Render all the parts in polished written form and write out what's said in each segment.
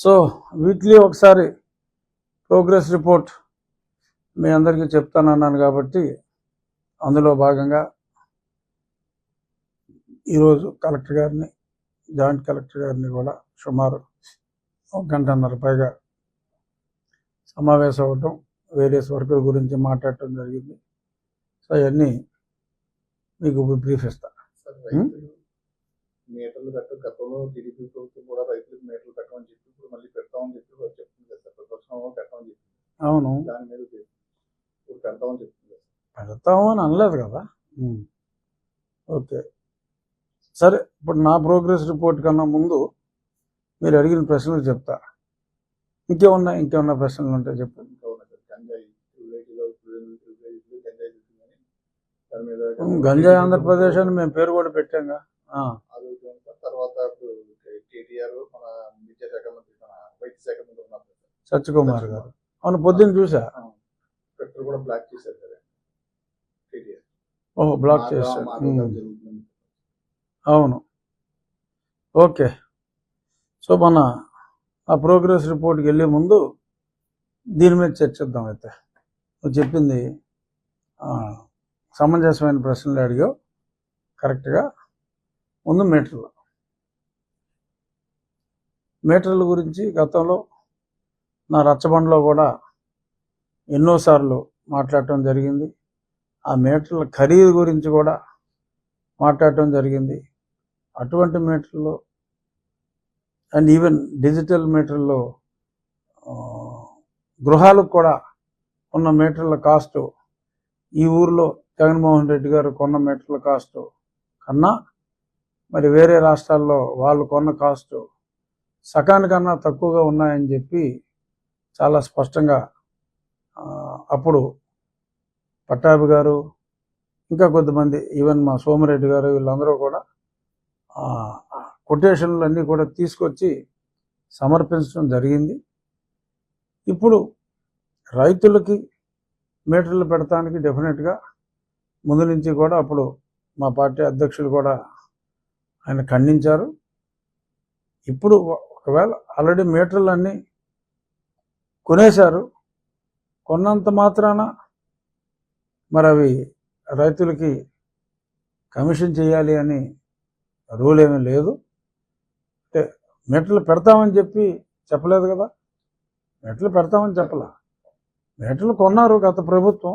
So weekly ఒకసారి progress report మీ అందరికీ చెప్తానన్నాను కాబట్టి అందులో భాగంగా ఈరోజు కలెక్టర్ గారిని జాయింట్ కలెక్టర్ గారిని కూడా సుమారు 1 గంటన్నర పైగా సమావేశం అవ్వటం, వేరియస్ వర్కుల గురించి మాట్లాడటం జరిగింది. సో అవన్నీ మీకు ఇప్పుడు బ్రీఫ్ ఇస్తాను. మీటర్లు పెట్ట గతంలో టీడీపీ ప్రభుత్వం కూడా రైతులకు మీటర్లు పెట్టమని చెప్పి ఇప్పుడు మళ్ళీ పెడతామని చెప్పి చెప్తుంది కదా సార్. ప్రతిపక్షం పెట్టమని చెప్పి అవును దాని మీద ఇప్పుడు పెడతామని చెప్తుంది. పెడతాము అని అనలేదు కదా. ఓకే సరే, ఇప్పుడు నా ప్రోగ్రెస్ రిపోర్ట్ కన్నా ముందు మీరు అడిగిన ప్రశ్నలు చెప్తా. ఇంకేమన్నా ప్రశ్నలు ఉంటే చెప్పండి. గంజాయి ఆంధ్రప్రదేశ్ అని మేము పేరు కూడా పెట్టాంగా. తర్వాత కేటీఆర్ మన విద్యాశాఖ మంత్రి, మన వైద్య శాఖ మంత్రి ఉన్నారు సత్యకుమార్ గారు. అవును, పొద్దున్న చూసా. పెట్రోల్ కూడా బ్లాక్ చేశారు కదా కేటీఆర్. ఓహో, బ్లాక్ చేశారు. అవును, ఓకే. సో మన ఆ ప్రోగ్రెస్ రిపోర్ట్కి వెళ్ళే ముందు దీని మీద చర్చిద్దాం. అయితే నువ్వు చెప్పింది సమంజసమైన ప్రశ్నలు అడిగావు కరెక్ట్గా. ముందు మీటర్ల గురించి గతంలో నా రచ్చబండలో కూడా ఎన్నోసార్లు మాట్లాడటం జరిగింది. ఆ మీటర్ల ఖరీదు గురించి కూడా మాట్లాడటం జరిగింది. అటువంటి మీటర్లు అండ్ ఈవెన్ డిజిటల్ మీటర్లో గృహాలకు కూడా ఉన్న మీటర్ల కాస్ట్, ఈ ఊరిలో జగన్మోహన్ రెడ్డి గారు కొన్న మీటర్ల కాస్ట్ కన్నా మరి వేరే రాష్ట్రాల్లో వాళ్ళు కొన్న కాస్ట్ సకానికన్నా తక్కువగా ఉన్నాయని చెప్పి చాలా స్పష్టంగా అప్పుడు పట్టాభి గారు, ఇంకా కొద్దిమంది, ఈవెన్ మా సోమిరెడ్డి గారు, వీళ్ళందరూ కూడా కొటేషన్లు అన్నీ కూడా తీసుకొచ్చి సమర్పించడం జరిగింది. ఇప్పుడు రైతులకి మీటర్లు పెడతానికి డెఫినెట్గా ముందు నుంచి కూడా అప్పుడు మా పార్టీ అధ్యక్షులు కూడా ఆయన ఖండించారు. ఇప్పుడు ఒకవేళ ఆల్రెడీ మీటర్లు అన్నీ కొనేశారు, కొన్నంత మాత్రాన మరి అవి రైతులకి కమిషన్ చేయాలి అని రూల్ ఏమీ లేదు. అంటే మీటర్లు పెడతామని చెప్పి చెప్పలేదు కదా. మీటర్లు పెడతామని చెప్పలా. మీటర్లు కొన్నారు గత ప్రభుత్వం.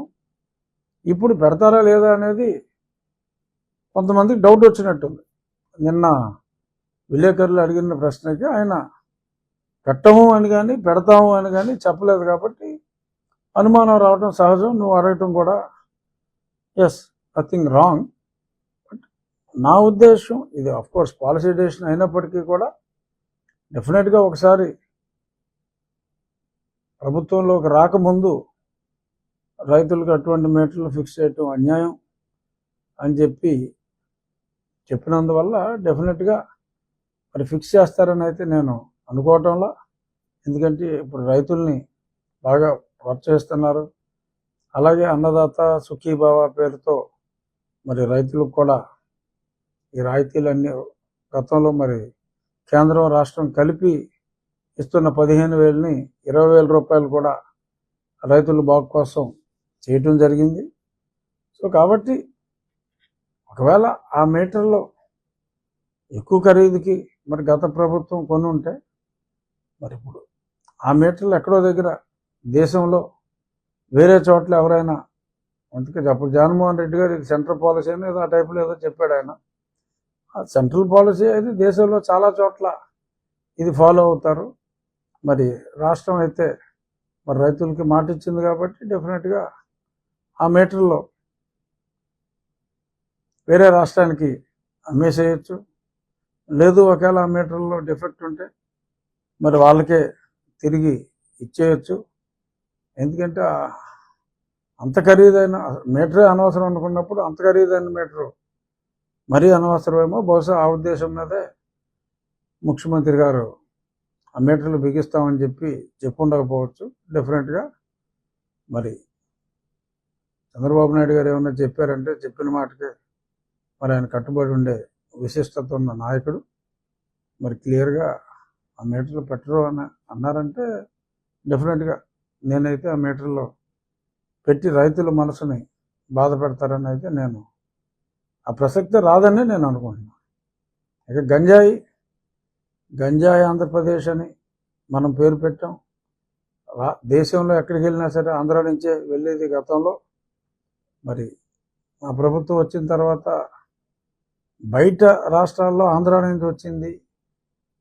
ఇప్పుడు పెడతారా లేదా అనేది కొంతమందికి డౌట్ వచ్చినట్టుంది. నిన్న విలేకరులు అడిగిన ప్రశ్నకి ఆయన పెట్టము అని కానీ పెడతాము అని కానీ చెప్పలేదు కాబట్టి అనుమానం రావడం సహజం. నువ్వు అడగటం కూడా ఎస్, నథింగ్ రాంగ్. బట్ నా ఉద్దేశం ఇది అఫ్కోర్స్ పాలసీ డెసిషన్ అయినప్పటికీ కూడా డెఫినెట్గా ఒకసారి ప్రభుత్వంలోకి రాకముందు రైతులకు అటువంటి మీటర్లు ఫిక్స్ చేయటం అన్యాయం అని చెప్పినందువల్ల డెఫినెట్గా మరి ఫిక్స్ చేస్తారని అయితే నేను అనుకోవటంలో. ఎందుకంటే ఇప్పుడు రైతుల్ని బాగా ప్రోత్సహిస్తున్నారు. అలాగే అన్నదాత సుఖీభావ పేరుతో మరి రైతులకు కూడా ఈ రాయితీలన్నీ గతంలో మరి కేంద్రం రాష్ట్రం కలిపి ఇస్తున్న 15,000ని 20,000 రూపాయలు కూడా రైతుల బాగు కోసం చేయటం జరిగింది. సో కాబట్టి ఒకవేళ ఆ మీటర్లో ఎక్కువ ఖరీదుకి మరి గత ప్రభుత్వం కొని ఉంటే మరి ఇప్పుడు ఆ మీటర్లు ఎక్కడో దగ్గర దేశంలో వేరే చోట్ల ఎవరైనా, అందుకే అప్పుడు జగన్మోహన్ రెడ్డి గారు ఇది సెంట్రల్ పాలసీ అని ఏదో ఆ టైపులో ఏదో చెప్పాడు ఆయన. ఆ సెంట్రల్ పాలసీ అయితే దేశంలో చాలా చోట్ల ఇది ఫాలో అవుతారు. మరి రాష్ట్రం అయితే మరి రైతులకి మాట ఇచ్చింది కాబట్టి డెఫినెట్గా ఆ మీటర్లో వేరే రాష్ట్రానికి అమ్మేసేయచ్చు. లేదు ఒకవేళ ఆ మీటర్లో డిఫెక్ట్ ఉంటే మరి వాళ్ళకే తిరిగి ఇచ్చేయచ్చు. ఎందుకంటే అంత ఖరీదైన మీటరే అనవసరం అనుకున్నప్పుడు అంత ఖరీదైన మీటరు మరీ అనవసరమేమో. బహుశా ఆ ఉద్దేశం మీదే ముఖ్యమంత్రి గారు ఆ మీటర్లు బిగిస్తామని చెప్పుండకపోవచ్చు. డెఫినెట్గా మరి చంద్రబాబు నాయుడు గారు ఏమన్నా చెప్పారంటే చెప్పిన మాటకే మరి ఆయన కట్టుబడి ఉండే విశిష్టత ఉన్న నాయకుడు. మరి క్లియర్గా ఆ మీటర్లు పెట్టరు అని అన్నారంటే డెఫినెట్గా నేనైతే ఆ మీటర్లో పెట్టి రైతుల మనసుని బాధ పెడతారని అయితే నేను ఆ ప్రసక్తి రాదని నేను అనుకుంటున్నాను. ఇక గంజాయి ఆంధ్రప్రదేశ్ అని మనం పేరు పెట్టాం. దేశంలో ఎక్కడికి వెళ్ళినా సరే ఆంధ్ర నుంచే వెళ్ళేది గతంలో. మరి మా ప్రభుత్వం వచ్చిన తర్వాత బయట రాష్ట్రాల్లో ఆంధ్ర నుంచి వచ్చింది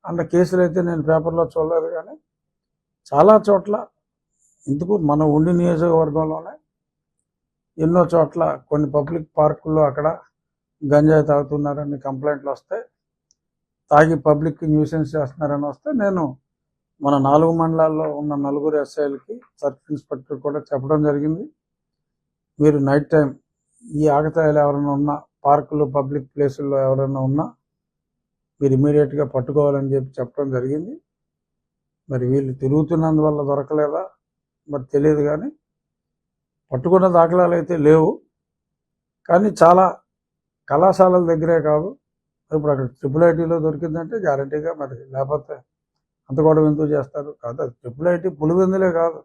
అన్న కేసులు అయితే నేను పేపర్లో చూడలేదు, కానీ చాలా చోట్ల ఇందుకు మన ఉండి నియోజకవర్గంలోనే ఎన్నో చోట్ల కొన్ని పబ్లిక్ పార్కుల్లో అక్కడ గంజాయి తాగుతున్నారని కంప్లైంట్లు వస్తాయి, తాగి పబ్లిక్ న్యూసెన్స్ చేస్తున్నారని వస్తే నేను మన 4 మండలాల్లో ఉన్న 4 ఎస్ఐలకి సర్కిల్ ఇన్స్పెక్టర్ కూడా చెప్పడం జరిగింది. మీరు నైట్ టైం ఈ ఆగతాయిలు ఎవరైనా ఉన్నా, పార్కులు పబ్లిక్ ప్లేసుల్లో ఎవరైనా ఉన్నా మీరు ఇమీడియట్గా పట్టుకోవాలని చెప్పడం జరిగింది. మరి వీళ్ళు తిరుగుతున్నందువల్ల దొరకలేదా మరి తెలియదు, కానీ పట్టుకున్న దాఖలాలు అయితే లేవు. కానీ చాలా కళాశాలల దగ్గరే కాదు, ఇప్పుడు అక్కడ ట్రిపుల్ ఐటీలో దొరికిందంటే గ్యారంటీగా, మరి లేకపోతే అంత కూడా ఎందుకు చేస్తారు కాదు. అది ట్రిపుల్ ఐటీ పులివెందులే కాదు,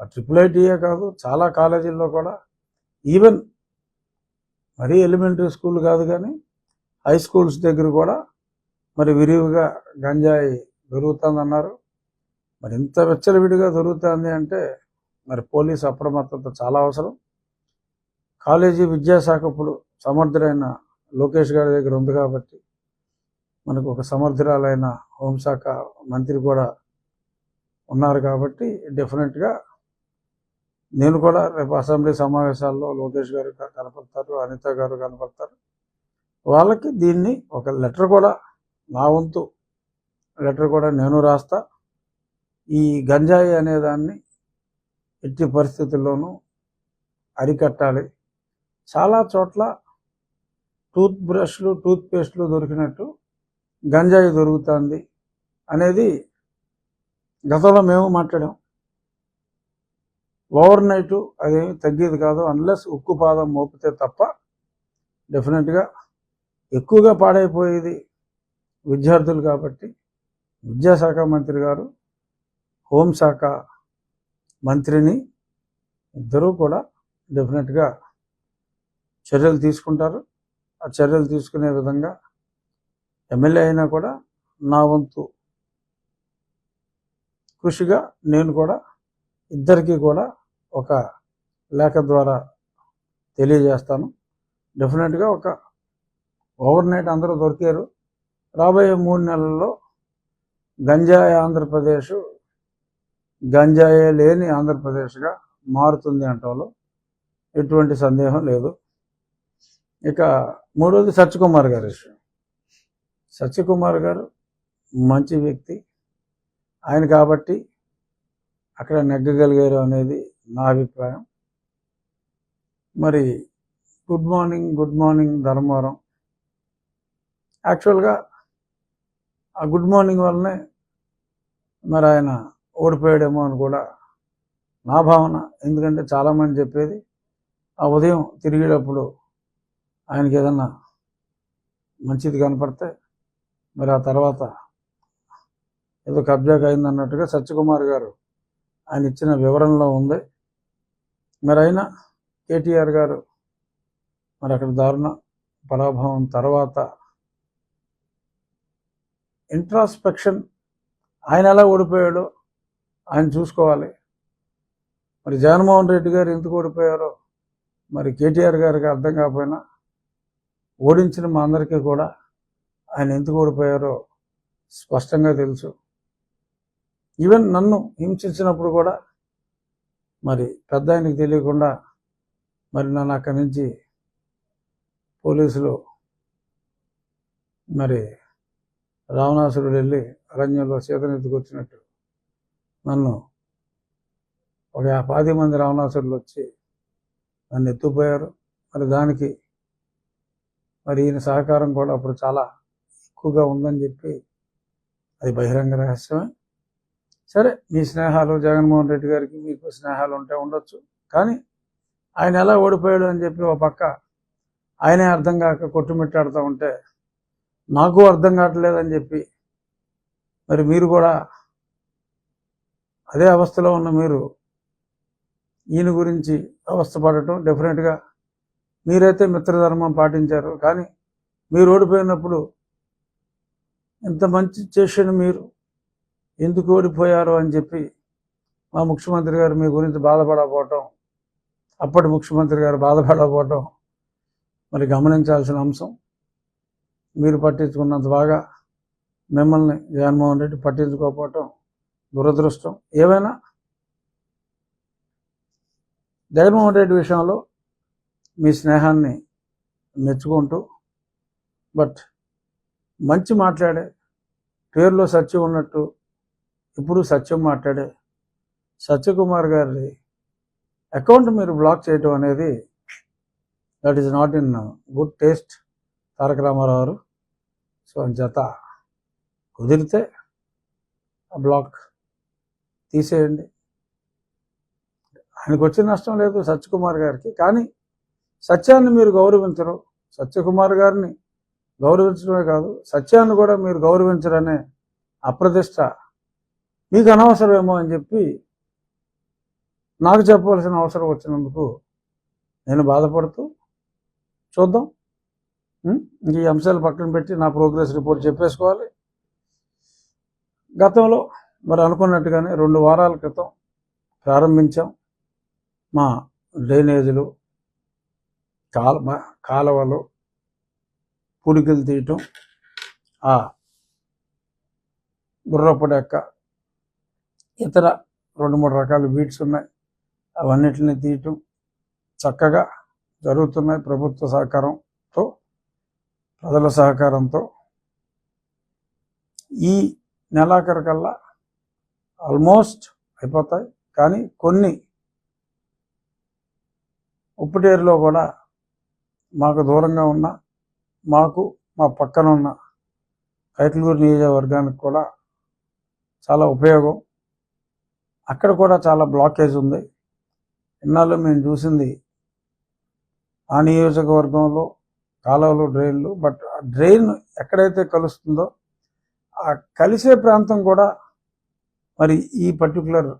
ఆ ట్రిపుల్ ఐటీయే కాదు, చాలా కాలేజీల్లో కూడా ఈవెన్ మరీ ఎలిమెంటరీ స్కూల్ కాదు కానీ హై స్కూల్స్ దగ్గర కూడా మరి విరివిగా గంజాయి దొరుకుతుందన్నారు. మరి ఇంత విచ్చలవిడిగా దొరుకుతుంది అంటే మరి పోలీసు అప్రమత్తత చాలా అవసరం. కాలేజీ విద్యాశాఖ ఇప్పుడు సమర్థుడైన లోకేష్ గారి దగ్గర ఉంది కాబట్టి, మనకు ఒక సమర్థురాలైన హోంశాఖ మంత్రి కూడా ఉన్నారు కాబట్టి డెఫినెట్గా నేను కూడా రేపు అసెంబ్లీ సమావేశాల్లో లోకేష్ గారు కనపడతారు, అనిత గారు కనపడతారు. వాళ్ళకి దీన్ని ఒక లెటర్ కూడా, నా వంతు లెటర్ కూడా నేను రాస్తా. ఈ గంజాయి అనేదాన్ని ఎట్టి పరిస్థితుల్లోనూ అరికట్టాలి. చాలా చోట్ల టూత్ బ్రష్లు, టూత్ పేస్ట్లు దొరికినట్టు గంజాయి దొరుకుతుంది అనేది గతంలో మేము మాట్లాడాం. ఓవర్ నైట్ అదేమి తగ్గేది కాదు, అన్లెస్ ఉక్కు పాదం మోపితే తప్ప. డెఫినెట్గా ఎక్కువగా పాడైపోయేది విద్యార్థులు కాబట్టి విద్యాశాఖ మంత్రి గారు, హోంశాఖ మంత్రిని ఇద్దరూ కూడా డెఫినెట్గా చర్యలు తీసుకుంటారు. ఆ చర్యలు తీసుకునే విధంగా ఎమ్మెల్యే అయినా కూడా నా వంతు కృషిగా నేను కూడా ఇద్దరికీ కూడా ఒక లేఖ ద్వారా తెలియజేస్తాను. డెఫినెట్గా ఒక ఓవర్ నైట్ అందరూ దొరికారు. రాబోయే 3 నెలల్లో గంజాయి ఆంధ్రప్రదేశ్ గంజాయే లేని ఆంధ్రప్రదేశ్గా మారుతుంది అంటంలో ఎటువంటి సందేహం లేదు. ఇక మూడోది సత్యకుమార్ గారి విషయం. సత్యకుమార్ గారు మంచి వ్యక్తి, ఆయన కాబట్టి అక్కడ నెగ్గగలిగారు అనేది నా అభిప్రాయం. మరి గుడ్ మార్నింగ్ ధర్మవరం, యాక్చువల్గా ఆ గుడ్ మార్నింగ్ వల్లనే మరి ఆయన ఓడిపోయాడేమో అని కూడా నా భావన. ఎందుకంటే చాలామంది చెప్పేది ఆ ఉదయం తిరిగేటప్పుడు ఆయనకి ఏదన్నా మంచిది కనపడితే మరి ఆ తర్వాత ఏదో కబ్జాకు అయింది అన్నట్టుగా సత్యకుమార్ గారు ఆయన ఇచ్చిన వివరణలో ఉంది. మరి అయినా కేటీఆర్ గారు మరి అక్కడ దారుణ పరాభవం తర్వాత ఇంట్రాస్పెక్షన్, ఆయన ఎలా ఓడిపోయాడో ఆయన చూసుకోవాలి. మరి జగన్మోహన్ రెడ్డి గారు ఎందుకు ఓడిపోయారో మరి కేటీఆర్ గారికి అర్థం కాకపోయినా ఓడించిన మా అందరికీ కూడా ఆయన ఎందుకు ఓడిపోయారో స్పష్టంగా తెలుసు. ఈవెన్ నన్ను హింసించినప్పుడు కూడా మరి పెద్ద ఆయనకి తెలియకుండా మరి నన్ను అక్కడి నుంచి పోలీసులు మరి రావణాసురుడు వెళ్ళి అరణ్యంలో చేతనెత్తుకొచ్చినట్టు నన్ను ఒక 10 మంది రావణాసురులు వచ్చి నన్ను ఎత్తుపోయారు. మరి దానికి మరి ఈయన సహకారం కూడా అప్పుడు చాలా ఎక్కువగా ఉందని చెప్పి అది బహిరంగ రహస్యమే. సరే, మీ స్నేహాలు జగన్మోహన్ రెడ్డి గారికి మీకు స్నేహాలు ఉంటే ఉండొచ్చు, కానీ ఆయన ఎలా ఓడిపోయాడు అని చెప్పి ఒక పక్క ఆయనే అర్థం కాక కొట్టుమిట్టాడుతూ ఉంటే నాకు అర్థం కావట్లేదని చెప్పి మరి మీరు కూడా అదే అవస్థలో ఉన్న మీరు ఈయన గురించి అవస్థపడటం డెఫినెట్గా మీరైతే మిత్రధర్మం పాటించారు, కానీ మీరు ఓడిపోయినప్పుడు ఇంత మంచి చేసిన మీరు ఎందుకు ఓడిపోయారు అని చెప్పి మా ముఖ్యమంత్రి గారు మీ గురించి బాధపడకపోవటం, అప్పటి ముఖ్యమంత్రి గారు బాధపడకపోవటం మరి గమనించాల్సిన అంశం. మీరు పట్టించుకున్నంత బాగా మిమ్మల్ని జగన్మోహన్ రెడ్డి పట్టించుకోకపోవటం దురదృష్టం. ఏమైనా జగన్మోహన్ రెడ్డి విషయంలో మీ స్నేహాన్ని మెచ్చుకుంటూ, బట్ మంచి మాట్లాడే, పేరులో సత్యం ఉన్నట్టు ఇప్పుడు సత్యం మాట్లాడే సత్యకుమార్ గారి అకౌంట్ మీరు బ్లాక్ చేయటం అనేది that is not in good taste Taraka Ramarao గారు. సో అంచేత కుదిరితే ఆ బ్లాక్ తీసేయండి. ఆయనకు వచ్చిన నష్టం లేదు సత్యకుమార్ గారికి, కానీ సత్యాన్ని మీరు గౌరవించరు. సత్యకుమార్ గారిని గౌరవించడమే కాదు, సత్యాన్ని కూడా మీరు గౌరవించరనే అప్రతిష్ట మీకు అనవసరమేమో అని చెప్పి నాకు చెప్పవలసిన అవసరం వచ్చినందుకు నేను బాధపడుతూ, చూద్దాం. ఈ అంశాలు పక్కన పెట్టి నా ప్రోగ్రెస్ రిపోర్ట్ చెప్పేసుకోవాలి. గతంలో మరి అనుకున్నట్టుగానే 2 వారాల క్రితం ప్రారంభించాం మా డ్రైనేజీలు, కాలువలు పుడికలు తీయటం, ఆ గుర్రపడెక్క ఇతర 2-3 రకాల బీట్స్ ఉన్నాయి, అవన్నిటిని తీయటం చక్కగా జరుగుతున్నాయి. ప్రభుత్వ సహకారంతో, ప్రజల సహకారంతో ఈ నెలాఖరికల్లా ఆల్మోస్ట్ అయిపోతాయి. కానీ కొన్ని ఉప్పుటేరులో కూడా మాకు దూరంగా ఉన్న, మాకు మా పక్కన ఉన్న కైకలూరు నియోజకవర్గానికి కూడా చాలా ఉపయోగం. అక్కడ కూడా చాలా బ్లాకేజ్ ఉంది. ఇన్నాళ్ళు మేము చూసింది ఆ నియోజకవర్గంలో కాలువలు, డ్రైన్లు, బట్ ఆ డ్రైన్ ఎక్కడైతే కలుస్తుందో ఆ కలిసే ప్రాంతం కూడా మరి ఈ పర్టికులర్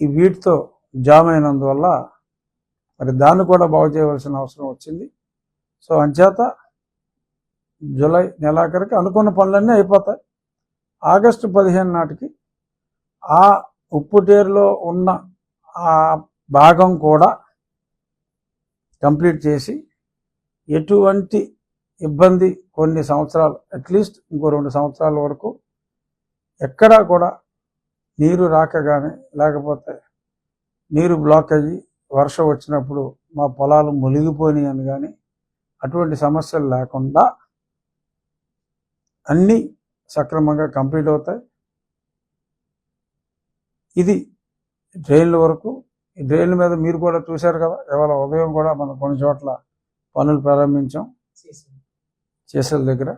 ఈ వీటితో జామ్ అయినందువల్ల మరి దాన్ని కూడా బాగు చేయవలసిన అవసరం వచ్చింది. సో అంచేత జూలై నెలాఖరికి అనుకున్న పనులన్నీ అయిపోతాయి. ఆగస్టు 15 నాటికి ఆ ఉప్పుటేరులో ఉన్న ఆ భాగం కూడా కంప్లీట్ చేసి ఎటువంటి ఇబ్బంది కొన్ని సంవత్సరాలు, అట్లీస్ట్ ఇంకో 2 సంవత్సరాల వరకు ఎక్కడా కూడా నీరు రాక కానీ, లేకపోతే నీరు బ్లాక్ అయ్యి వర్షం వచ్చినప్పుడు మా పొలాలు మునిగిపోయినాయి అని కానీ అటువంటి సమస్యలు లేకుండా అన్నీ సక్రమంగా కంప్లీట్ అవుతాయి. ఇది డ్రైన్ల వరకు. ఈ డ్రైన్ల మీద మీరు కూడా చూశారు కదా, ఇవాళ ఉదయం కూడా మనం కొన్ని చోట్ల పనులు ప్రారంభించాం చేసేల దగ్గర.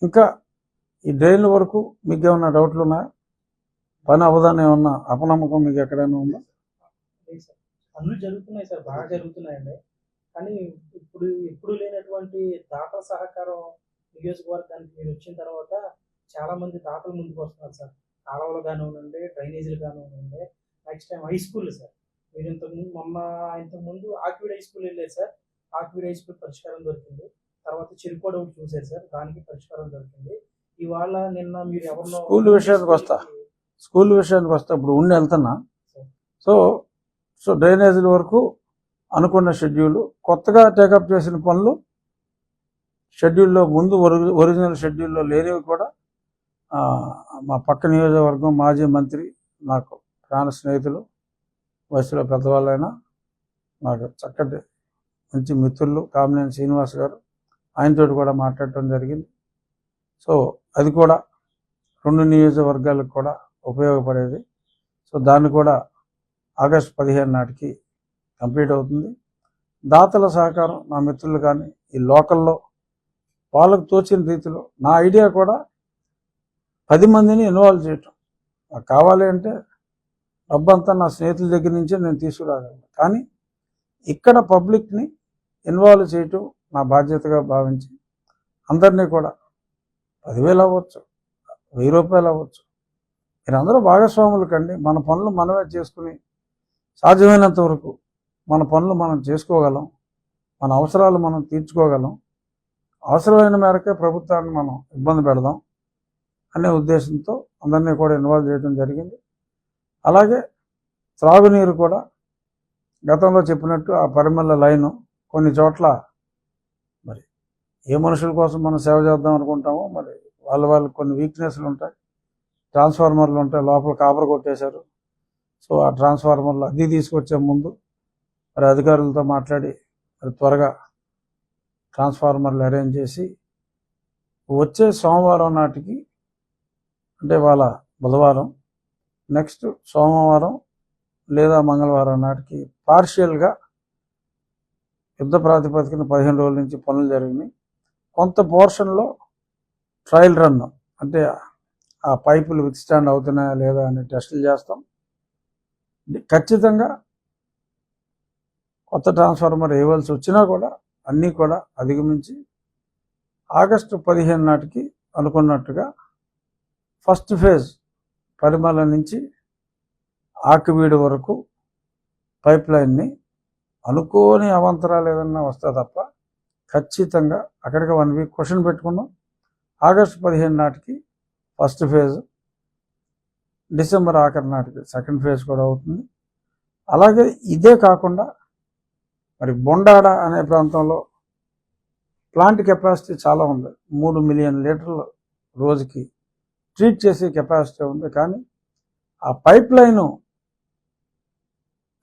ఇంకా ఈ డ్రైన్ల వరకు మీకు ఏమన్నా డౌట్లు ఉన్నాయా? పని అవదాన్ని ఏమన్నా అపనమ్మకం మీకు ఎక్కడైనా ఉందా? పనులు జరుగుతున్నాయి సార్, బాగా జరుగుతున్నాయండి. కానీ ఇప్పుడు లేనటువంటి దాతల సహకారం నియోజకవర్గానికి మీరు వచ్చిన తర్వాత చాలా మంది దాతలు ముందుకు వస్తున్నారు సార్. కాలువలు కానివ్వండి, డ్రైనేజీలు కానివ్వండి, next time high school sir. మీరు ఇంతకుముందు ఆక్విడ్ హై స్కూల్ వెళ్ళారు సార్. ఆక్విడ్ హై స్కూల్ పరిష్కారం దొరికింది. తర్వాత చెరుకోడ ఒకటి చూశారు సార్, దానికి పరిష్కారం దొరికింది. ఇవాళ నిన్న మీరు ఎవరినో స్కూల్ విషయానికి వస్తా ఇప్పుడు ఉండి వెళ్తున్నా. సో డ్రైనేజీల వరకు అనుకున్న షెడ్యూల్, కొత్తగా టేకప్ చేసిన పనులు షెడ్యూల్లో ముందు ఒరిజినల్ షెడ్యూల్లో లేనివి కూడా మా పక్క నియోజకవర్గం మాజీ మంత్రి, నాకు ప్రాణ స్నేహితులు, వయసులో పెద్దవాళ్ళైనా నాకు చక్కటి మంచి మిత్రులు కామినేని శ్రీనివాస్ గారు, ఆయనతో కూడా మాట్లాడటం జరిగింది. సో అది కూడా 2 నియోజకవర్గాలకు కూడా ఉపయోగపడేది. సో దాన్ని కూడా ఆగస్టు 15 నాటికి కంప్లీట్ అవుతుంది. దాతల సహకారం, నా మిత్రులు కానీ ఈ లోకల్లో వాళ్ళకు తోచిన రీతిలో, నా ఐడియా కూడా 10 మందిని ఇన్వాల్వ్ చేయటం. నాకు కావాలి అంటే డబ్బంతా నా స్నేహితుల దగ్గర నుంచే నేను తీసుకురాగలను, కానీ ఇక్కడ పబ్లిక్ని ఇన్వాల్వ్ చేయటం నా బాధ్యతగా భావించి అందరినీ కూడా 10,000 అవ్వచ్చు, రూపాయలు అవ్వచ్చు. మీరందరూ భాగస్వాములు కండి. మన పనులు మనమే చేసుకుని సాధ్యమైనంత వరకు మన పనులు మనం చేసుకోగలం, మన అవసరాలు మనం తీర్చుకోగలం. అవసరమైన మేరకే ప్రభుత్వాన్ని మనం ఇబ్బంది పెడదాం అనే ఉద్దేశంతో అందరినీ కూడా ఇన్వాల్వ్ చేయడం జరిగింది. అలాగే త్రాగునీరు కూడా గతంలో చెప్పినట్టు ఆ పరిమళ లైను కొన్ని చోట్ల మరి ఏ మనుషుల కోసం మనం సేవ చేద్దాం అనుకుంటామో మరి వాళ్ళకి కొన్ని వీక్నెస్లు ఉంటాయి, ట్రాన్స్ఫార్మర్లు ఉంటాయి, లోపల కాపర్ కొట్టేశారు. సో ఆ ట్రాన్స్ఫార్మర్లు అది తీసుకొచ్చే ముందు మరి అధికారులతో మాట్లాడి మరి త్వరగా ట్రాన్స్ఫార్మర్లు అరేంజ్ చేసి వచ్చే సోమవారం నాటికి, అంటే వాళ్ళ బుధవారం, నెక్స్ట్ సోమవారం లేదా మంగళవారం నాటికి పార్షియల్గా యుద్ధ ప్రాతిపదికన 15 రోజుల నుంచి పనులు జరిగినాయి. కొంత పోర్షన్లో ట్రయల్ రన్, అంటే ఆ పైపులు విత్స్టాండ్ అవుతున్నాయా లేదా అని టెస్టులు చేస్తాం. ఖచ్చితంగా కొత్త ట్రాన్స్ఫార్మర్ వేయవలసి వచ్చినా కూడా అన్నీ కూడా అధిగమించి ఆగస్టు 15 నాటికి అనుకున్నట్టుగా ఫస్ట్ ఫేజ్ పరిమళ నుంచి ఆకివీడు వరకు పైప్ లైన్ని అనుకోని అవాంతరాలు ఏదన్నా వస్తే తప్ప ఖచ్చితంగా అక్కడికి 1 వీక్ క్వశ్చన్ పెట్టుకున్నాం. ఆగస్టు 15 నాటికి ఫస్ట్ ఫేజ్, డిసెంబర్ ఆఖరి నాటికి సెకండ్ ఫేజ్ కూడా అవుతుంది. అలాగే ఇదే కాకుండా మరి బొండాడ అనే ప్రాంతంలో ప్లాంట్ కెపాసిటీ చాలా ఉంది. 3 మిలియన్ లీటర్లు రోజుకి ట్రీట్ చేసే కెపాసిటీ ఉంది. కానీ ఆ పైప్ లైను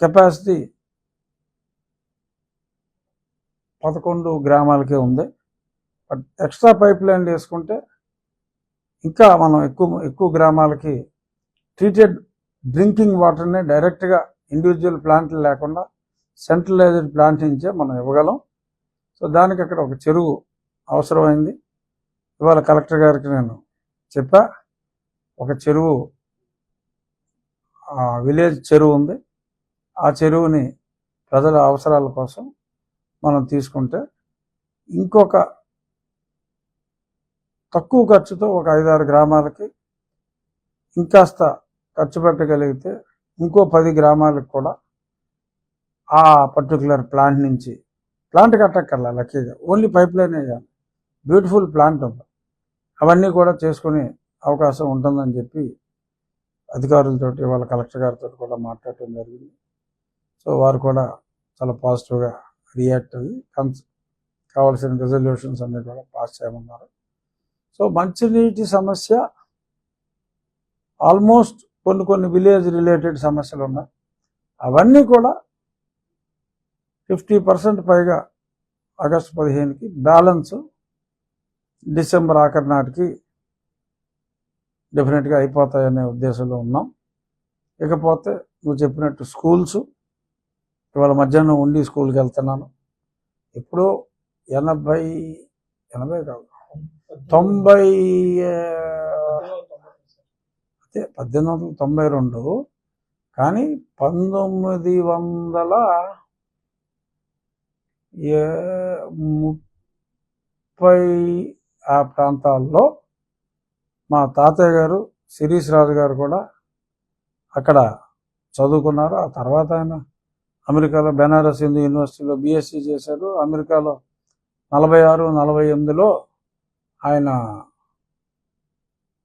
కెపాసిటీ 11 గ్రామాలకే ఉంది. బట్ ఎక్స్ట్రా పైప్ లైన్లు వేసుకుంటే ఇంకా మనం ఎక్కువ గ్రామాలకి ట్రీటెడ్ డ్రింకింగ్ వాటర్ని డైరెక్ట్గా ఇండివిజువల్ ప్లాంట్లు లేకుండా సెంట్రలైజ్డ్ ప్లాంట్ నుంచే మనం ఇవ్వగలం. సో దానికి అక్కడ ఒక చెరువు అవసరమైంది. ఇవాళ కలెక్టర్ గారికి నేను చెప్పా, ఒక చెరువు విలేజ్ చెరువు ఉంది, ఆ చెరువుని ప్రజల అవసరాల కోసం మనం తీసుకుంటే ఇంకొక తక్కువ ఖర్చుతో ఒక 5-6 గ్రామాలకి ఇంకాస్త ఖర్చు పెట్టగలిగితే ఇంకో 10 గ్రామాలకు కూడా ఆ పర్టికులర్ ప్లాంట్ నుంచి, ప్లాంట్ కట్టక్కర్లా, లక్కీగా ఓన్లీ పైప్ లైన్ వేయాలి, బ్యూటిఫుల్ ప్లాంట్ ఉంది, అవన్నీ కూడా చేసుకునే అవకాశం ఉంటుందని చెప్పి అధికారులతోటి వాళ్ళ కలెక్టర్ గారితో కూడా మాట్లాడటం జరిగింది. సో వారు కూడా చాలా పాజిటివ్గా రియాక్ట్ అయ్యి కావాల్సిన రెజల్యూషన్స్ అన్నీ కూడా పాస్ చేయమన్నారు. సో మంచినీటి సమస్య ఆల్మోస్ట్ కొన్ని విలేజ్ రిలేటెడ్ సమస్యలు ఉన్నాయి, అవన్నీ కూడా 50% పైగా ఆగస్టు 15కి, బ్యాలెన్స్ డిసెంబర్ ఆఖరి నాటికి డెఫినెట్గా అయిపోతాయనే ఉద్దేశంలో ఉన్నాం. ఇకపోతే నువ్వు చెప్పినట్టు స్కూల్స్, ఇవాళ మధ్యాహ్నం ఉండి స్కూల్కి వెళ్తున్నాను. ఇప్పుడు 80 కాదు 90, అదే 1892, కానీ 1930 ఆ ప్రాంతాల్లో మా తాతయ్య గారు శిరీష్ రాజు గారు కూడా అక్కడ చదువుకున్నారు. ఆ తర్వాత ఆయన అమెరికాలో బెనారస్ హిందూ యూనివర్సిటీలో బీఎస్సీ చేశారు. అమెరికాలో 46-48లో ఆయన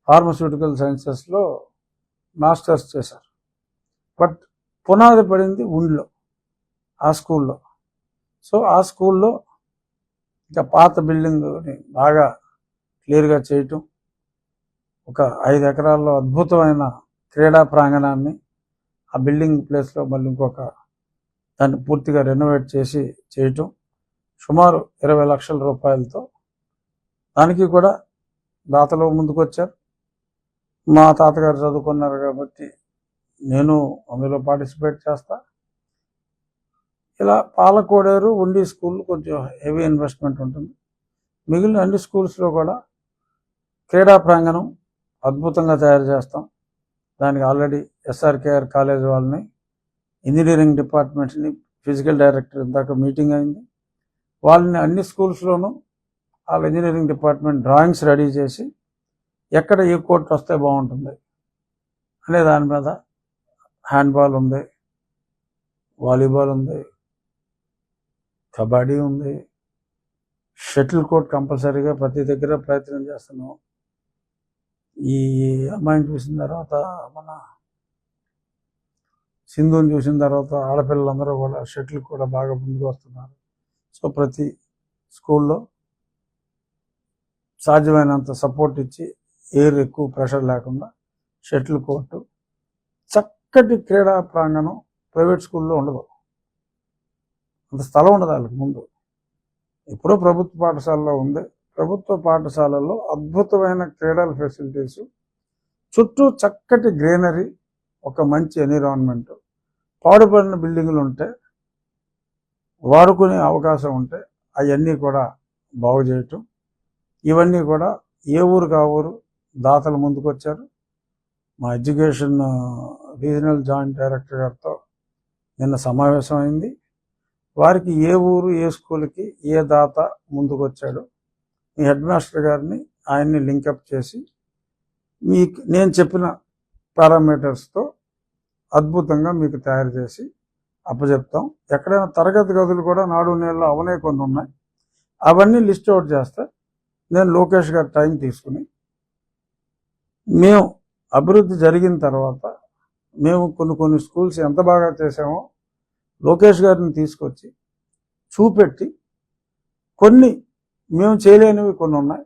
ఫార్మస్యూటికల్ సైన్సెస్లో మాస్టర్స్ చేశారు. బట్ పునాది పడింది ఉండిలో, ఆ స్కూల్లో. సో ఆ స్కూల్లో ఇంకా పాత బిల్డింగ్ని బాగా క్లియర్గా చేయటం, ఒక 5 ఎకరాల్లో అద్భుతమైన క్రీడా ప్రాంగణాన్ని ఆ బిల్డింగ్ ప్లేస్లో మళ్ళీ ఇంకొక దాన్ని పూర్తిగా రెనోవేట్ చేసి చేయటం, సుమారు 20 లక్షల రూపాయలతో. దానికి కూడా దాతలు ముందుకొచ్చారు. మా తాతగారు చదువుకున్నారు కాబట్టి నేను అందులో పార్టిసిపేట్ చేస్తా. ఇలా పాలకోడేరు, ఉండి స్కూల్ కొంచెం హెవీ ఇన్వెస్ట్మెంట్ ఉంటుంది. మిగిలిన అన్ని స్కూల్స్లో కూడా క్రీడా ప్రాంగణం అద్భుతంగా తయారు చేస్తాం. దానికి ఆల్రెడీ ఎస్ఆర్కేఆర్ కాలేజ్ వాళ్ళని, ఇంజనీరింగ్ డిపార్ట్మెంట్ని, ఫిజికల్ డైరెక్టర్ ఇందాక మీటింగ్ అయింది, వాళ్ళని అన్ని స్కూల్స్లోనూ వాళ్ళ ఇంజనీరింగ్ డిపార్ట్మెంట్ డ్రాయింగ్స్ రెడీ చేసి ఎక్కడ ఏ కోర్టు వస్తే బాగుంటుంది అనే దాని మీద హ్యాండ్బాల్ ఉంది, వాలీబాల్ ఉంది, కబడ్డీ ఉంది, షటిల్ కోర్ట్ కంపల్సరీగా ప్రతి దగ్గర ప్రయత్నం చేస్తున్నాం. ఈ అమ్మాయిని చూసిన తర్వాత, మన సింధుని చూసిన తర్వాత ఆడపిల్లలందరూ కూడా షటిల్ కూడా బాగా ముందుకు వస్తున్నారు. సో ప్రతి స్కూల్లో సాధ్యమైనంత సపోర్ట్ ఇచ్చి ఎయిర్ ఎక్కువ ప్రెషర్ లేకుండా షటిల్ కోర్టు, చక్కటి క్రీడా ప్రాంగణం ప్రైవేట్ స్కూల్లో ఉండదు, అంత స్థలం ఉండదు వాళ్ళకి. ముందు ఎప్పుడో ప్రభుత్వ పాఠశాలలో ఉంది. ప్రభుత్వ పాఠశాలల్లో అద్భుతమైన క్రీడల ఫెసిలిటీస్, చుట్టూ చక్కటి గ్రీనరీ, ఒక మంచి ఎన్విరాన్మెంట్, పాడుపడిన బిల్డింగులు ఉంటే వాడుకునే అవకాశం ఉంటే అవన్నీ కూడా బాగు చేయటం, ఇవన్నీ కూడా ఏ ఊరికి ఆ ఊరు దాతలు ముందుకు వచ్చారు. మా ఎడ్యుకేషన్ రీజనల్ జాయింట్ డైరెక్టర్ గారితో నిన్న సమావేశం అయింది. వారికి ఏ ఊరు ఏ స్కూల్కి ఏ దాత ముందుకు వచ్చాడు, మీ హెడ్ మాస్టర్ గారిని ఆయన్ని లింకప్ చేసి మీకు నేను చెప్పిన పారామీటర్స్తో అద్భుతంగా మీకు తయారు చేసి అప్పచెప్తాం. ఎక్కడైనా తరగతి గదులు కూడా నాడు నేలలో అవనే కొన్ని ఉన్నాయి, అవన్నీ లిస్ట్ అవుట్ చేస్తే నేను లోకేష్ గారి టైం తీసుకుని మేము అభివృద్ధి జరిగిన తర్వాత మేము కొన్ని స్కూల్స్ ఎంత బాగా చేసామో లోకేష్ గారిని తీసుకొచ్చి చూపెట్టి, కొన్ని మేము చేయలేనివి కొన్ని ఉన్నాయి.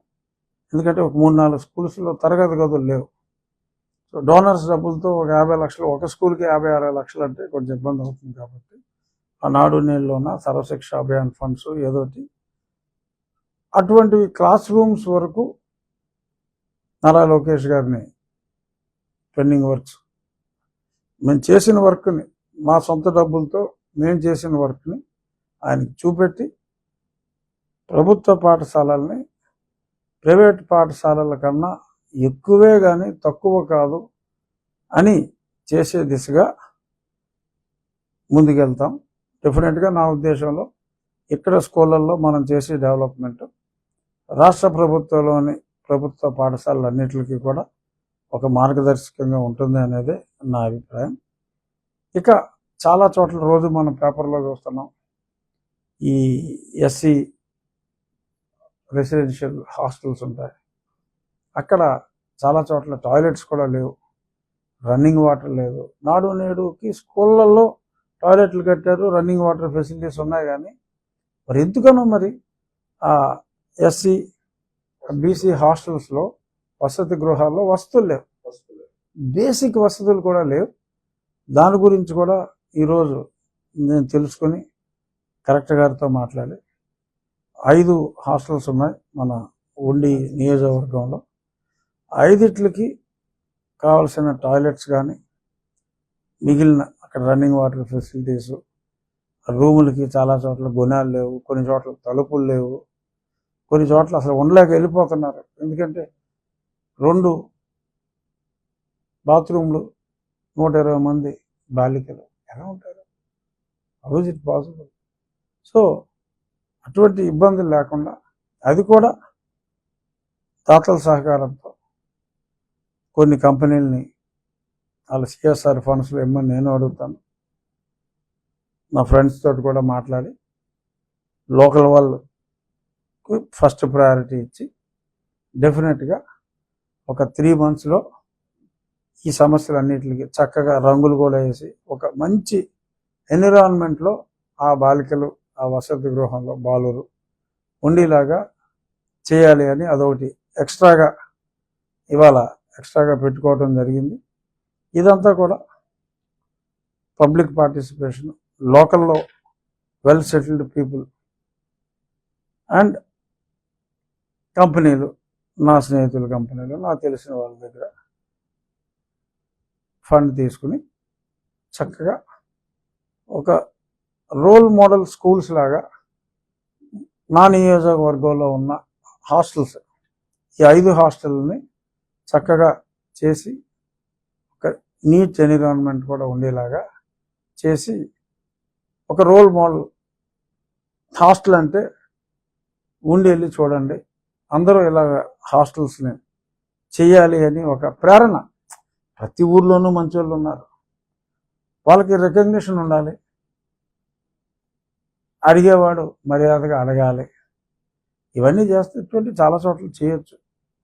ఎందుకంటే ఒక 3-4 స్కూల్స్లో తరగతి గదులు లేవు. సో డోనర్స్ డబ్బులతో ఒక 50 లక్షలు, ఒక స్కూల్కి 50-60 లక్షలు అంటే కొంచెం ఇబ్బంది అవుతుంది. కాబట్టి ఆ నాడు నేలలోన సర్వశిక్ష అభియాన్ ఫండ్స్ ఏదోటి అటువంటివి క్లాస్ రూమ్స్ వరకు నారా లోకేష్ గారిని పెండింగ్ వర్క్స్ మేము చేసిన వర్క్ని, మా సొంత డబ్బులతో మేము చేసిన వర్క్ని ఆయనకి చూపెట్టి ప్రభుత్వ పాఠశాలల్ని ప్రైవేట్ పాఠశాలల కన్నా ఎక్కువే కానీ తక్కువ కాదు అని చేసే దిశగా ముందుకెళ్తాం. డెఫినెట్గా నా ఉద్దేశంలో ఇక్కడ స్కూళ్ళల్లో మనం చేసే డెవలప్మెంట్ రాష్ట్ర ప్రభుత్వంలోని ప్రభుత్వ పాఠశాలలన్నిటికీ కూడా ఒక మార్గదర్శకంగా ఉంటుంది అనేది నా అభిప్రాయం. ఇక చాలా చోట్ల రోజు మనం పేపర్లో చూస్తున్నాం, ఈ ఎస్సీ రెసిడెన్షియల్ హాస్టల్స్ ఉంటాయి, అక్కడ చాలా చోట్ల టాయిలెట్స్ కూడా లేవు, రన్నింగ్ వాటర్ లేదు. నాడు నేడుకి స్కూళ్ళల్లో టాయిలెట్లు కట్టారు, రన్నింగ్ వాటర్ ఫెసిలిటీస్ ఉన్నాయి, కానీ మరి ఎందుకనో మరి ఆ ఎస్సీ బీసీ హాస్టల్స్లో వసతి గృహాల్లో వసతులు లేవు, బేసిక్ వసతులు కూడా లేవు. దాని గురించి కూడా ఈరోజు నేను తెలుసుకొని కలెక్టర్ గారితో మాట్లాడి 5 హాస్టల్స్ ఉన్నాయి మన ఉండి నియోజకవర్గంలో. 5కి కావాల్సిన టాయిలెట్స్ కానీ మిగిలిన అక్కడ రన్నింగ్ వాటర్ ఫెసిలిటీస్, రూములకి చాలా చోట్ల గుణాలు లేవు, కొన్ని చోట్ల తలుపులు లేవు, కొన్ని చోట్ల అసలు ఉండలేక వెళ్ళిపోతున్నారు. ఎందుకంటే 2 బాత్రూమ్లు, 120 మంది బాలికలు ఎలా ఉంటారు? How is it possible? So అటువంటి ఇబ్బందులు లేకుండా, అది కూడా దాతల సహకారంతో కొన్ని కంపెనీలని వాళ్ళ సిఎస్ఆర్ ఫండ్స్లో ఇమ్మని నేను అడుగుతాను. మా ఫ్రెండ్స్ తోటి కూడా మాట్లాడి లోకల్ వాళ్ళకు ఫస్ట్ ప్రయారిటీ ఇచ్చి డెఫినెట్గా ఒక 3 monthsలో ఈ సమస్యలన్నిటికీ చక్కగా రంగులు కూడా వేసి ఒక మంచి ఎన్విరాన్మెంట్లో ఆ బాలికలు ఆ వసతి గృహంలో బాలురు ఉండేలాగా చేయాలి అని అదొకటి ఎక్స్ట్రాగా పెట్టుకోవడం జరిగింది. ఇదంతా కూడా పబ్లిక్ పార్టిసిపేషన్, లోకల్లో వెల్ సెటిల్డ్ పీపుల్ అండ్ కంపెనీలు, నా స్నేహితుల కంపెనీలు, నాకు తెలిసిన వాళ్ళ దగ్గర ఫండ్ తీసుకుని చక్కగా ఒక రోల్ మోడల్ స్కూల్స్ లాగా నా నియోజకవర్గంలో ఉన్న హాస్టల్స్, ఈ 5 హాస్టల్ని చక్కగా చేసి ఒక నీట్ ఎన్విరాన్మెంట్ కూడా ఉండేలాగా చేసి ఒక రోల్ మోడల్ హాస్టల్ అంటే ఉండి వెళ్ళి చూడండి, అందరూ ఇలాగ హాస్టల్స్ని చెయ్యాలి అని ఒక ప్రేరణ. ప్రతి ఊర్లోనూ మంచి వాళ్ళు ఉన్నారు, వాళ్ళకి రికగ్నిషన్ ఉండాలి, అడిగేవాడు మర్యాదగా అడగాలి. ఇవన్నీ చేస్తే ఇటువంటి చాలా చోట్ల చేయొచ్చు.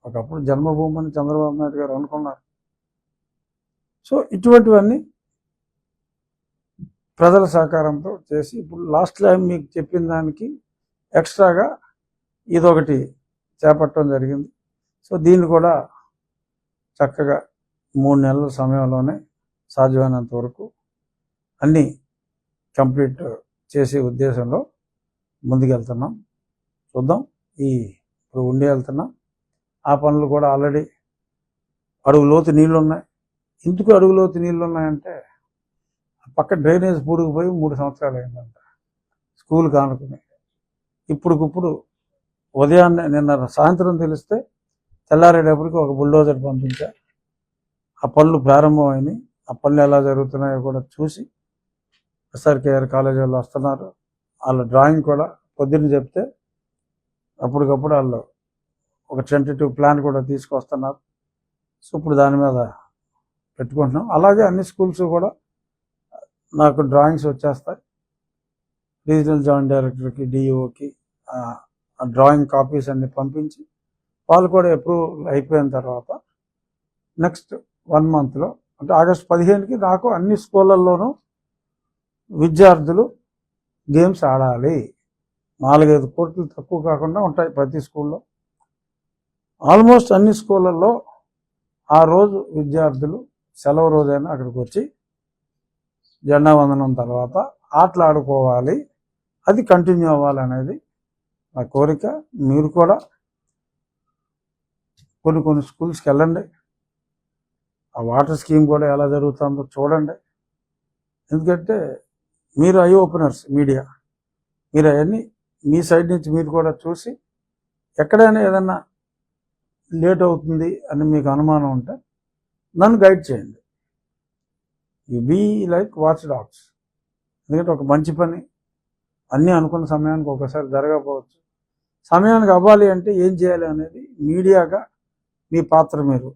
ఒకప్పుడు జన్మభూమి అని చంద్రబాబు నాయుడు గారు అనుకున్నారు. సో ఇటువంటివన్నీ ప్రజల సహకారంతో చేసి ఇప్పుడు లాస్ట్ టైం మీకు చెప్పిన దానికి ఎక్స్ట్రాగా ఇదొకటి చేపట్టడం జరిగింది. సో దీన్ని కూడా చక్కగా 3 నెలల సమయంలోనే సాధ్యమైనంత వరకు అన్నీ కంప్లీట్ చేసే ఉద్దేశంలో ముందుకెళ్తున్నాం. చూద్దాం. ఇప్పుడు ఉండి వెళ్తున్నాం. ఆ పనులు కూడా ఆల్రెడీ అడుగులోతు నీళ్లు ఉన్నాయి. ఎందుకు అడుగులోతు నీళ్లు ఉన్నాయంటే పక్క డ్రైనేజ్ పూడుకుపోయి 3 సంవత్సరాలు అయిందంట స్కూల్ కానుకుని. ఇప్పుడుకిప్పుడు ఉదయాన్నే నిన్న సాయంత్రం తెలిస్తే తెల్లారేటప్పటికి ఒక బుల్డోజర్ పంపించా. ఆ పనులు ప్రారంభమైనాయి. ఆ పనులు ఎలా జరుగుతున్నాయో కూడా చూసి ఎస్ఆర్కేఆర్ కాలేజీ వాళ్ళు వస్తున్నారు. వాళ్ళ డ్రాయింగ్ కూడా పొద్దున్న చెప్తే అప్పటికప్పుడు వాళ్ళు ఒక టెంటేటివ్ ప్లాన్ కూడా తీసుకొస్తున్నారు. సో ఇప్పుడు దాని మీద పెట్టుకుంటున్నాం. అలాగే అన్ని స్కూల్స్ కూడా నాకు డ్రాయింగ్స్ వచ్చేస్తాయి. రీజనల్ జాయింట్ డైరెక్టర్కి, డిఈఓకి ఆ డ్రాయింగ్ కాపీస్ అన్ని పంపించి వాళ్ళు కూడా అప్రూవల్ అయిపోయిన తర్వాత నెక్స్ట్ 1 monthలో అంటే ఆగస్టు 15కి నాకు అన్ని స్కూళ్ళల్లోనూ విద్యార్థులు గేమ్స్ ఆడాలి. 4-5 కోట్లు తక్కువ కాకుండా ఉంటాయి ప్రతి స్కూల్లో. ఆల్మోస్ట్ అన్ని స్కూళ్ళల్లో ఆ రోజు విద్యార్థులు సెలవు రోజైనా అక్కడికి వచ్చి జెండా వందనం తర్వాత ఆటలు ఆడుకోవాలి. అది కంటిన్యూ అవ్వాలి అనేది నా కోరిక. మీరు కూడా కొన్ని స్కూల్స్కి వెళ్ళండి. ఆ వాటర్ స్కీమ్ కూడా ఎలా జరుగుతుందో చూడండి. ఎందుకంటే మీరు ఐ ఓపెనర్స్ మీడియా, మీరు అవన్నీ మీ సైడ్ నుంచి మీరు కూడా చూసి ఎక్కడైనా ఏదన్నా లేట్ అవుతుంది అని మీకు అనుమానం ఉంటే నన్ను గైడ్ చేయండి. You be like watch dogs. ఎందుకంటే ఒక మంచి పని అన్నీ అనుకున్న సమయానికి ఒకసారి జరగకపోవచ్చు. సమయానికి అవ్వాలి అంటే ఏం చేయాలి అనేది మీడియాగా మీ పాత్ర మీరు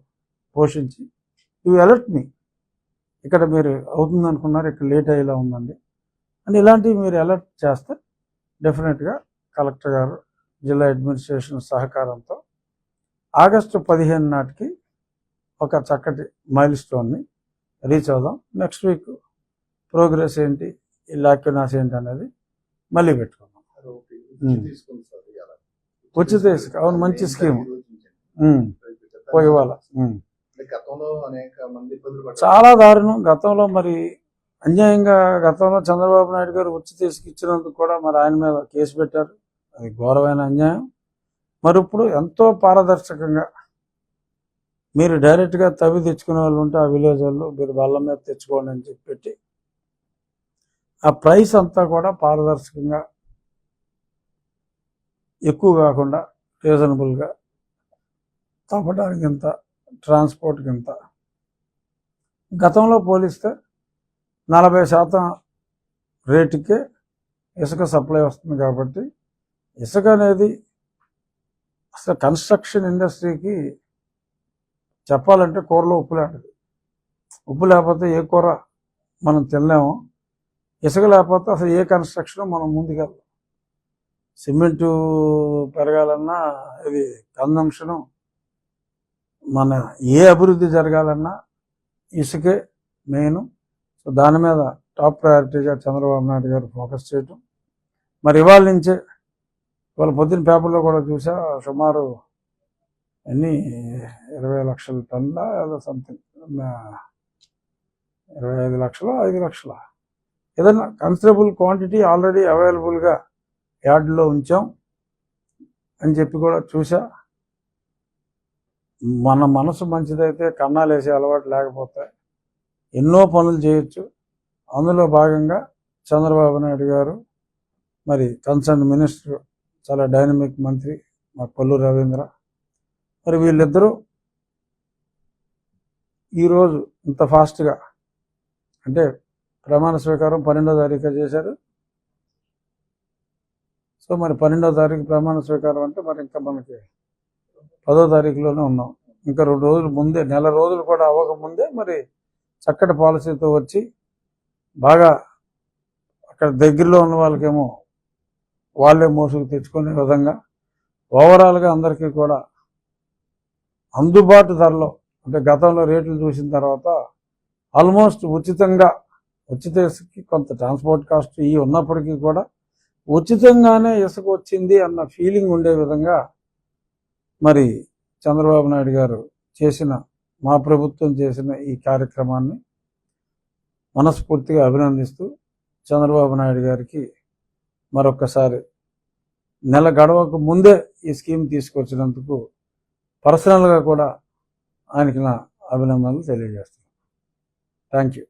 పోషించి యు అలర్ట్ మీ. ఇక్కడ మీరు అవుతుంది అనుకున్నారు, ఇక్కడ లేట్ అయ్యేలా ఉందండి అని ఇలాంటివి మీరు అలర్ట్ చేస్తే డెఫినెట్గా కలెక్టర్ గారు, జిల్లా అడ్మినిస్ట్రేషన్ సహకారంతో ఆగస్టు 15 నాటికి ఒక చక్కటి మైల్ స్టోన్ని రీచ్ అవుదాం. నెక్స్ట్ వీక్ ప్రోగ్రెస్ ఏంటి, ఈ లాక్యునాస్ ఏంటి అనేది మళ్ళీ పెట్టుకుందాం. ఉచిత ఇసుక, అవును, మంచి స్కీమ్ ఇవాళ. గతంలో అనేక మంది ఇబ్బందులు పడ్డారు. చాలా దారుణం. గతంలో మరి అన్యాయంగా గతంలో చంద్రబాబు నాయుడు గారు ఉచిత ఇసుక ఇచ్చినందుకు కూడా మరి ఆయన మీద కేసు పెట్టారు. అది ఘోరమైన అన్యాయం. మరి ఇప్పుడు ఎంతో పారదర్శకంగా మీరు డైరెక్ట్గా తవ్వి తెచ్చుకునే వాళ్ళు ఉంటే ఆ విలేజ్ వాళ్ళు మీరు బల్ల మీద తెచ్చుకోండి అని చెప్పి ఆ ప్రైస్ అంతా కూడా పారదర్శకంగా, ఎక్కువ కాకుండా రీజనబుల్గా, తవ్వడానికి ఇంత, ట్రాన్స్పోర్ట్కి ఇంత. గతంలో పోలిస్తే 40% రేటుకే ఇసుక సప్లై వస్తుంది. కాబట్టి ఇసుక అనేది అసలు కన్స్ట్రక్షన్ ఇండస్ట్రీకి చెప్పాలంటే కూరలో ఉప్పు లాంటిది. ఉప్పు లేకపోతే ఏ కూర మనం తినలేము. ఇసుక లేకపోతే అసలు ఏ కన్స్ట్రక్షన్ మనం ముందుకెళ్ళాం. సిమెంటు పెరగాలన్నా, ఇది కన్జంప్షను, మన ఏ అభివృద్ధి జరగాలన్నా ఇసుకే మెయిన్. సో దాని మీద టాప్ ప్రయారిటీగా చంద్రబాబు నాయుడు గారు ఫోకస్ చేయటం. మరి ఇవాళ నుంచే, ఇవాళ పొద్దున్న పేపర్లో కూడా చూసా, సుమారు 20 లక్షల టన్నుల ఏదో సంథింగ్, 25 లక్షలు 5 లక్షల ఏదైనా కన్సిడరబుల్ క్వాంటిటీ ఆల్రెడీ అవైలబుల్గా యార్డులో ఉంచాం అని చెప్పి కూడా చూసా. మన మనసు మంచిదైతే కన్నాలు వేసే అలవాటు లేకపోతే ఎన్నో పనులు చేయొచ్చు. అందులో భాగంగా చంద్రబాబు నాయుడు గారు, మరి కన్సర్న్ మినిస్టర్, చాలా డైనమిక్ మంత్రి మా కొల్లు రవీంద్ర, మరి వీళ్ళిద్దరూ ఈరోజు ఇంత ఫాస్ట్గా, అంటే ప్రమాణ స్వీకారం 12వ తారీఖు చేశారు. సో మరి 12వ తారీఖు ప్రమాణ స్వీకారం అంటే మరి ఇంకా మనకి 10వ తారీఖులోనే ఉన్నాం. ఇంకా 2 రోజుల ముందే, నెల రోజులు కూడా అవ్వకముందే మరి చక్కటి పాలసీతో వచ్చి బాగా అక్కడ దగ్గరలో ఉన్న వాళ్ళకేమో వాళ్ళే మోసుకు తెచ్చుకునే విధంగా ఓవరాల్గా అందరికీ కూడా అందుబాటు ధరలో, అంటే గతంలో రేట్లు చూసిన తర్వాత ఆల్మోస్ట్ ఉచితంగా, ఉచిత ఇసుకకి కొంత ట్రాన్స్పోర్ట్ కాస్ట్ ఇవి ఉన్నప్పటికీ కూడా ఉచితంగానే ఇసుక వచ్చింది అన్న ఫీలింగ్ ఉండే విధంగా మరి చంద్రబాబు నాయుడు గారు చేసిన, మా ప్రభుత్వం చేసిన ఈ కార్యక్రమాన్ని మనస్ఫూర్తిగా అభినందిస్తూ చంద్రబాబు నాయుడు గారికి మరొక్కసారి నెల గడవకు ముందే ఈ స్కీమ్ తీసుకొచ్చినందుకు పర్సనల్గా కూడా ఆయనకి నా అభినందనలు తెలియజేస్తున్నాను. Thank you.